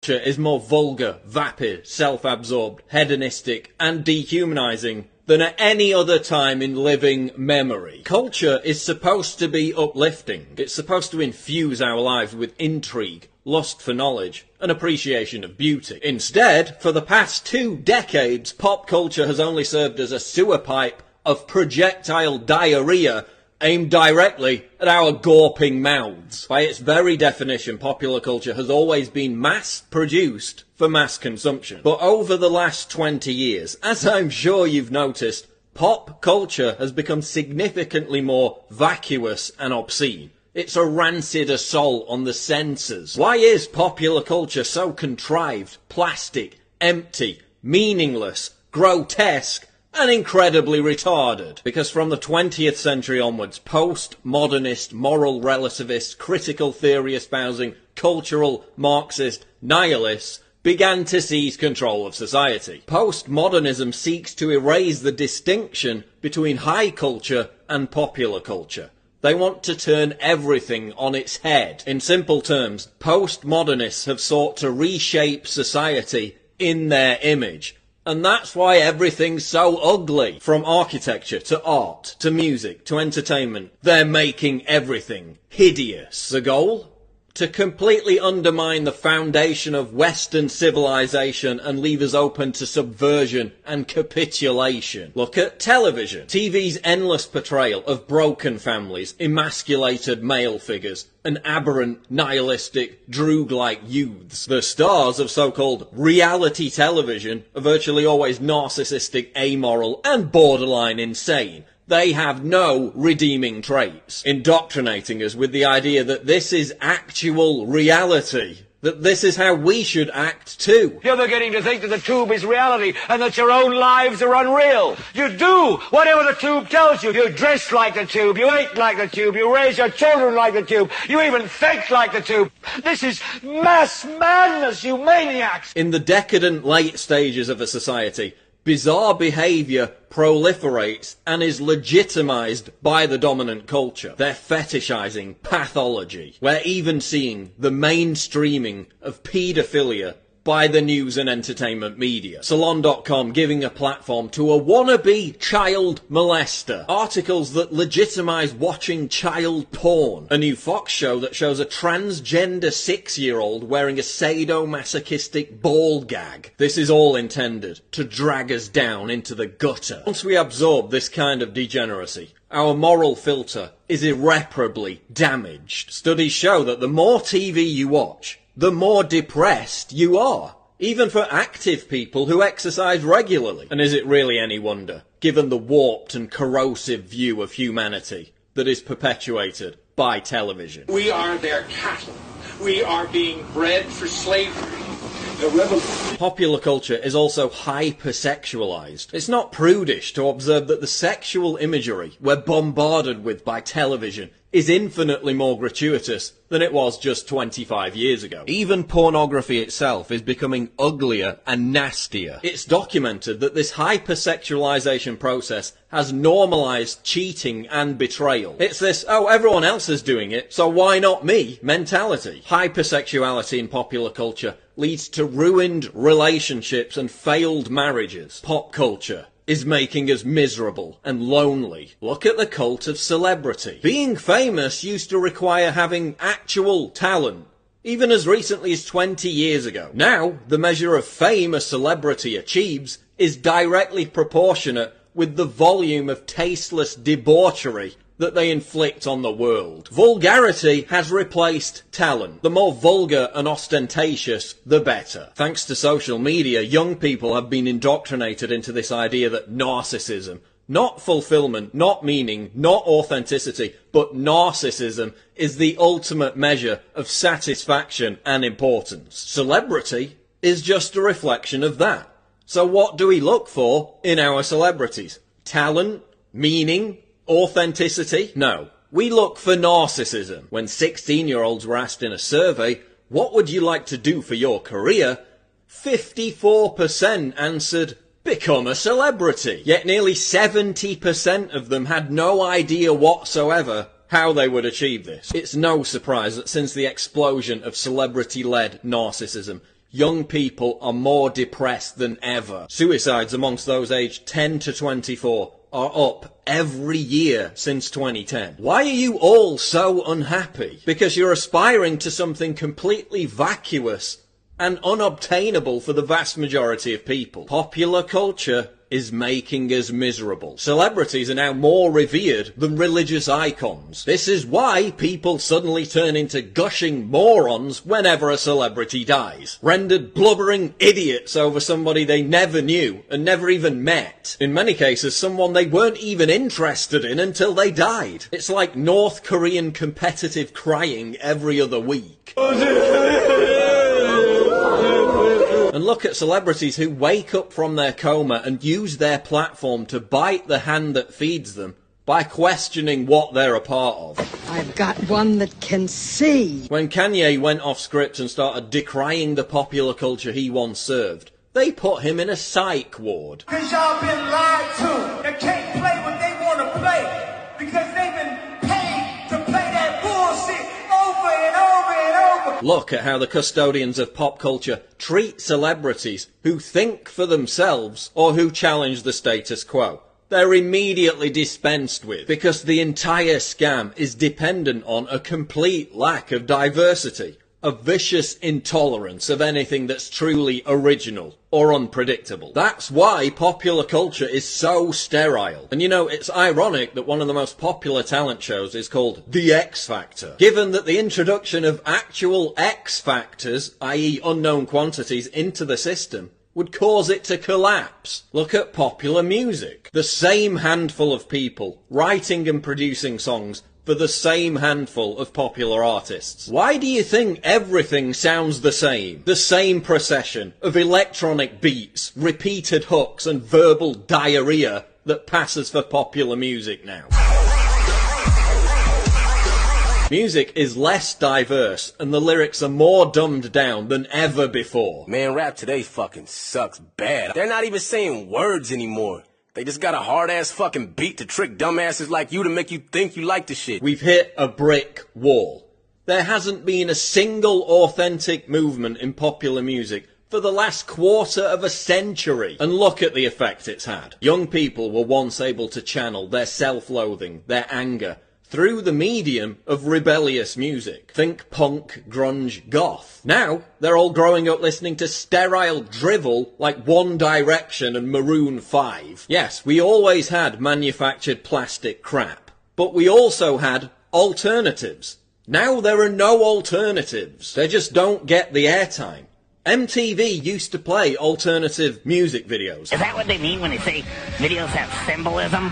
Culture is more vulgar, vapid, self-absorbed, hedonistic and dehumanizing than at any other time in living memory. Culture is supposed to be uplifting. It's supposed to infuse our lives with intrigue, lust for knowledge, and appreciation of beauty. Instead, for the past 2 decades, pop culture has only served as a sewer pipe of projectile diarrhea aimed directly at our gawping mouths. By its very definition, popular culture has always been mass-produced for mass consumption. But over the last 20 years, as I'm sure you've noticed, pop culture has become significantly more vacuous and obscene. It's a rancid assault on the senses. Why is popular culture so contrived, plastic, empty, meaningless, grotesque, and incredibly retarded? Because from the 20th century onwards, post-modernist, moral relativist, critical theory espousing, cultural, Marxist, nihilists began to seize control of society. Postmodernism seeks to erase the distinction between high culture and popular culture. They want to turn everything on its head. In simple terms, postmodernists have sought to reshape society in their image. And that's why everything's so ugly. From architecture to art to music to entertainment, they're making everything hideous. The goal? To completely undermine the foundation of Western civilization and leave us open to subversion and capitulation. Look at television. TV's endless portrayal of broken families, emasculated male figures, and aberrant, nihilistic, droog-like youths. The stars of so-called reality television are virtually always narcissistic, amoral, and borderline insane. They have no redeeming traits, indoctrinating us with the idea that this is actual reality, that this is how we should act too. You're beginning to think that the tube is reality and that your own lives are unreal. You do whatever the tube tells you. You dress like the tube, you eat like the tube, you raise your children like the tube, you even think like the tube. This is mass madness, you maniacs! In the decadent late stages of a society, bizarre behaviour proliferates and is legitimised by the dominant culture. They're fetishising pathology. We're even seeing the mainstreaming of paedophilia by the news and entertainment media. Salon.com giving a platform to a wannabe child molester. Articles that legitimise watching child porn. A new Fox show that shows a transgender 6-year-old wearing a sadomasochistic ball gag. This is all intended to drag us down into the gutter. Once we absorb this kind of degeneracy, our moral filter is irreparably damaged. Studies show that the more TV you watch, the more depressed you are, even for active people who exercise regularly. And is it really any wonder, given the warped and corrosive view of humanity that is perpetuated by television? We are their cattle. We are being bred for slavery. Popular culture is also hypersexualized. It's not prudish to observe that the sexual imagery we're bombarded with by television is infinitely more gratuitous than it was just 25 years ago. Even pornography itself is becoming uglier and nastier. It's documented that this hypersexualization process has normalized cheating and betrayal. It's this, oh, everyone else is doing it, so why not me mentality. Hypersexuality in popular culture leads to ruined relationships and failed marriages. Pop culture is making us miserable and lonely. Look at the cult of celebrity. Being famous used to require having actual talent, even as recently as 20 years ago. Now, the measure of fame a celebrity achieves is directly proportionate with the volume of tasteless debauchery that they inflict on the world. Vulgarity has replaced talent. The more vulgar and ostentatious, the better. Thanks to social media, young people have been indoctrinated into this idea that narcissism, not fulfillment, not meaning, not authenticity, but narcissism is the ultimate measure of satisfaction and importance. Celebrity is just a reflection of that. So what do we look for in our celebrities? Talent? Meaning? Authenticity? No. We look for narcissism. When 16-year-olds were asked in a survey, what would you like to do for your career? 54% answered, become a celebrity. Yet nearly 70% of them had no idea whatsoever how they would achieve this. It's no surprise that since the explosion of celebrity-led narcissism, Young people are more depressed than ever. Suicides amongst those aged 10 to 24 are up every year since 2010. Why are you all so unhappy? Because you're aspiring to something completely vacuous and unobtainable for the vast majority of people. Popular culture is making us miserable. Celebrities are now more revered than religious icons. This is why people suddenly turn into gushing morons whenever a celebrity dies. Rendered blubbering idiots over somebody they never knew and never even met. In many cases, someone they weren't even interested in until they died. It's like North Korean competitive crying every other week. And look at celebrities who wake up from their coma and use their platform to bite the hand that feeds them by questioning what they're a part of. I've got one that can see. When Kanye went off script and started decrying the popular culture he once served, they put him in a psych ward. Because y'all been lied to and can't play what they want to play because they've been paid to play that bullshit over and over and over. Look at how the custodians of pop culture treat celebrities who think for themselves or who challenge the status quo. They're immediately dispensed with because the entire scam is dependent on a complete lack of diversity, a vicious intolerance of anything that's truly original or unpredictable. That's why popular culture is so sterile. And you know, it's ironic that one of the most popular talent shows is called The X Factor, given that the introduction of actual X factors, i.e. unknown quantities, into the system would cause it to collapse. Look at popular music. The same handful of people writing and producing songs for the same handful of popular artists. Why do you think everything sounds the same? The same procession of electronic beats, repeated hooks and verbal diarrhea that passes for popular music now. Music is less diverse and the lyrics are more dumbed down than ever before. Man, rap today fucking sucks bad. They're not even saying words anymore. They just got a hard-ass fucking beat to trick dumbasses like you to make you think you like the shit. We've hit a brick wall. There hasn't been a single authentic movement in popular music for the last quarter of a century. And look at the effect it's had. Young people were once able to channel their self-loathing, their anger, through the medium of rebellious music. Think punk, grunge, goth. Now, they're all growing up listening to sterile drivel like One Direction and Maroon 5. Yes, we always had manufactured plastic crap, but we also had alternatives. Now there are no alternatives. They just don't get the airtime. MTV used to play alternative music videos. Is that what they mean when they say videos have symbolism?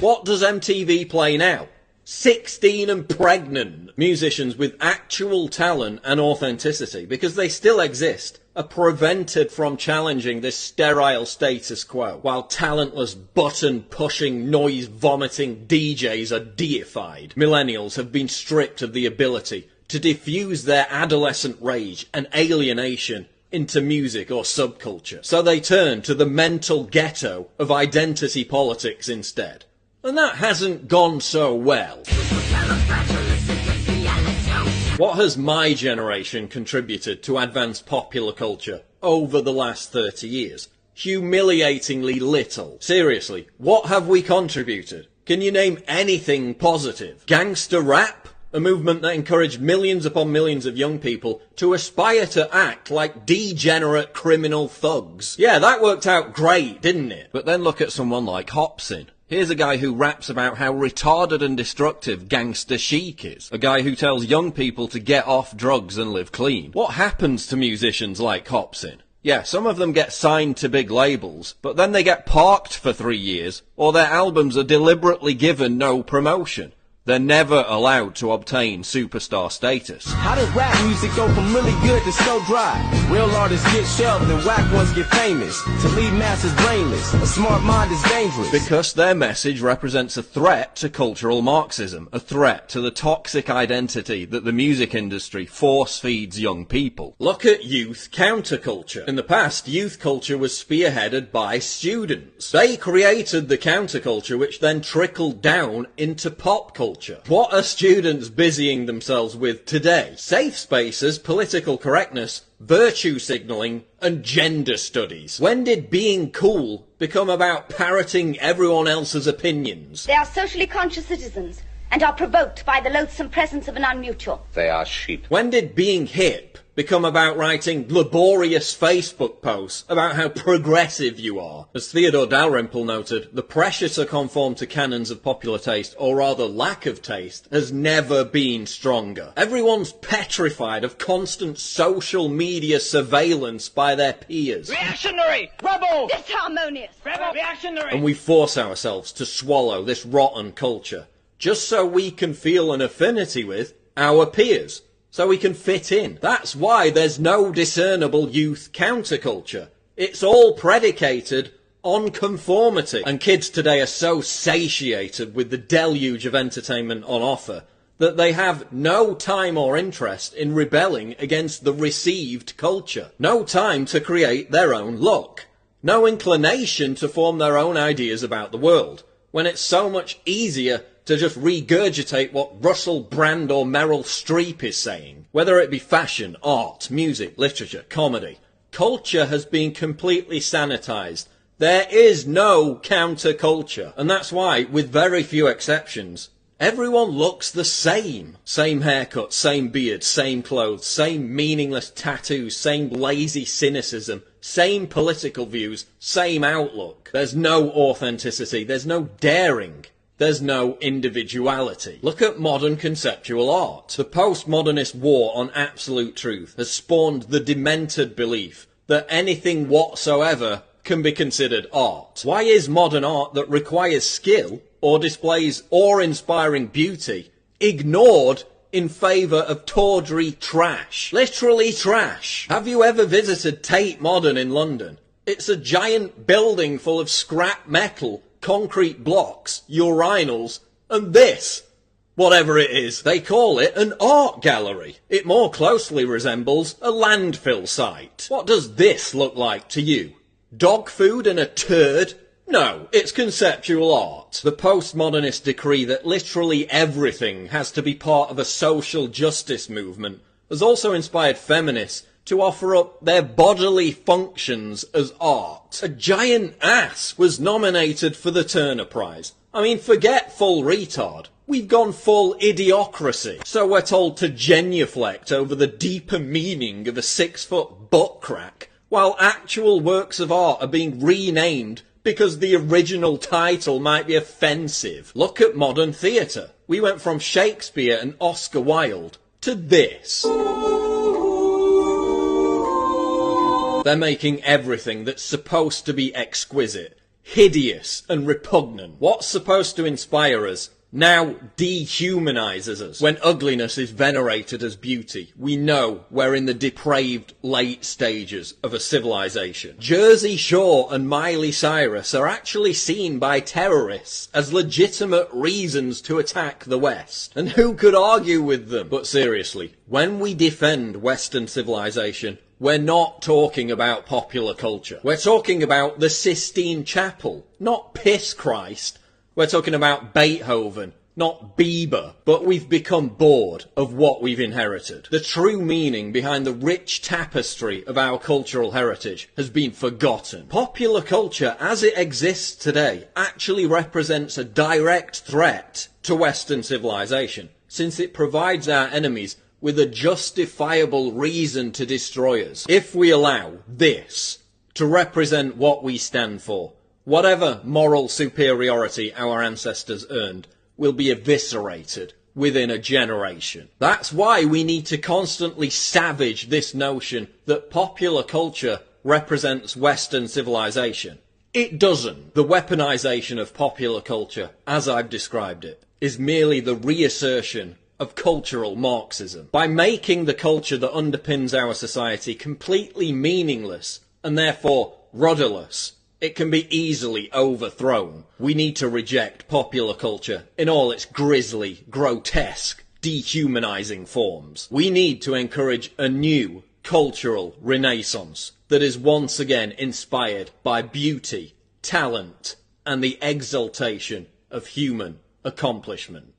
What does MTV play now? 16 and pregnant musicians with actual talent and authenticity, because they still exist, are prevented from challenging this sterile status quo, while talentless button-pushing, noise-vomiting DJs are deified. Millennials have been stripped of the ability to diffuse their adolescent rage and alienation into music or subculture. So they turn to the mental ghetto of identity politics instead. And that hasn't gone so well. What has my generation contributed to advance popular culture over the last 30 years? Humiliatingly little. Seriously, what have we contributed? Can you name anything positive? Gangster rap? A movement that encouraged millions upon millions of young people to aspire to act like degenerate criminal thugs. Yeah, that worked out great, didn't it? But then look at someone like Hopsin. Here's a guy who raps about how retarded and destructive Gangster Chic is. A guy who tells young people to get off drugs and live clean. What happens to musicians like Hopsin? Yeah, some of them get signed to big labels, but then they get parked for 3 years, or their albums are deliberately given no promotion. They're never allowed to obtain superstar status. How does rap music go from really good to so dry? Real artists get shelved and whack ones get famous. To leave masses brainless, a smart mind is dangerous. Because their message represents a threat to cultural Marxism, a threat to the toxic identity that the music industry force feeds young people. Look at youth counterculture. In the past, youth culture was spearheaded by students. They created the counterculture which then trickled down into pop culture. culture. What are students busying themselves with today? Safe spaces, political correctness, virtue signalling, and gender studies. When did being cool become about parroting everyone else's opinions? They are socially conscious citizens and are provoked by the loathsome presence of an unmutual. They are sheep. When did being hip become about writing laborious Facebook posts about how progressive you are? As Theodore Dalrymple noted, the pressure to conform to canons of popular taste, or rather lack of taste, has never been stronger. Everyone's petrified of constant social media surveillance by their peers. Reactionary! Rebel! Disharmonious! Rebel! Reactionary! And we force ourselves to swallow this rotten culture, just so we can feel an affinity with our peers. So we can fit in. That's why there's no discernible youth counterculture. It's all predicated on conformity. And kids today are so satiated with the deluge of entertainment on offer that they have no time or interest in rebelling against the received culture. No time to create their own look. No inclination to form their own ideas about the world, when it's so much easier to just regurgitate what Russell Brand or Meryl Streep is saying. Whether it be fashion, art, music, literature, comedy, culture has been completely sanitized. There is no counterculture. And that's why, with very few exceptions, everyone looks the same. Same haircut, same beard, same clothes, same meaningless tattoos, same lazy cynicism, same political views, same outlook. There's no authenticity, there's no daring. There's no individuality. Look at modern conceptual art. The postmodernist war on absolute truth has spawned the demented belief that anything whatsoever can be considered art. Why is modern art that requires skill or displays awe-inspiring beauty ignored in favour of tawdry trash? Literally trash. Have you ever visited Tate Modern in London? It's a giant building full of scrap metal, concrete blocks, urinals, and this, whatever it is. They call it an art gallery. It more closely resembles a landfill site. What does this look like to you? Dog food and a turd? No, it's conceptual art. The postmodernists decree that literally everything has to be part of a social justice movement has also inspired feminists to offer up their bodily functions as art. A giant ass was nominated for the Turner Prize. I mean, forget full retard. We've gone full idiocracy. So we're told to genuflect over the deeper meaning of a 6-foot butt crack, while actual works of art are being renamed because the original title might be offensive. Look at modern theatre. We went from Shakespeare and Oscar Wilde to this. They're making everything that's supposed to be exquisite, hideous and repugnant. What's supposed to inspire us now dehumanises us. When ugliness is venerated as beauty, we know we're in the depraved late stages of a civilization. Jersey Shore and Miley Cyrus are actually seen by terrorists as legitimate reasons to attack the West. And who could argue with them? But seriously, when we defend Western civilization, we're not talking about popular culture. We're talking about the Sistine Chapel, not Piss Christ. We're talking about Beethoven, not Bieber. But we've become bored of what we've inherited. The true meaning behind the rich tapestry of our cultural heritage has been forgotten. Popular culture, as it exists today, actually represents a direct threat to Western civilization, since it provides our enemies with a justifiable reason to destroy us. If we allow this to represent what we stand for, whatever moral superiority our ancestors earned will be eviscerated within a generation. That's why we need to constantly savage this notion that popular culture represents Western civilization. It doesn't. The weaponization of popular culture, as I've described it, is merely the reassertion of cultural Marxism. By making the culture that underpins our society completely meaningless and therefore rudderless, it can be easily overthrown. We need to reject popular culture in all its grisly, grotesque, dehumanizing forms. We need to encourage a new cultural renaissance that is once again inspired by beauty, talent, and the exaltation of human accomplishment.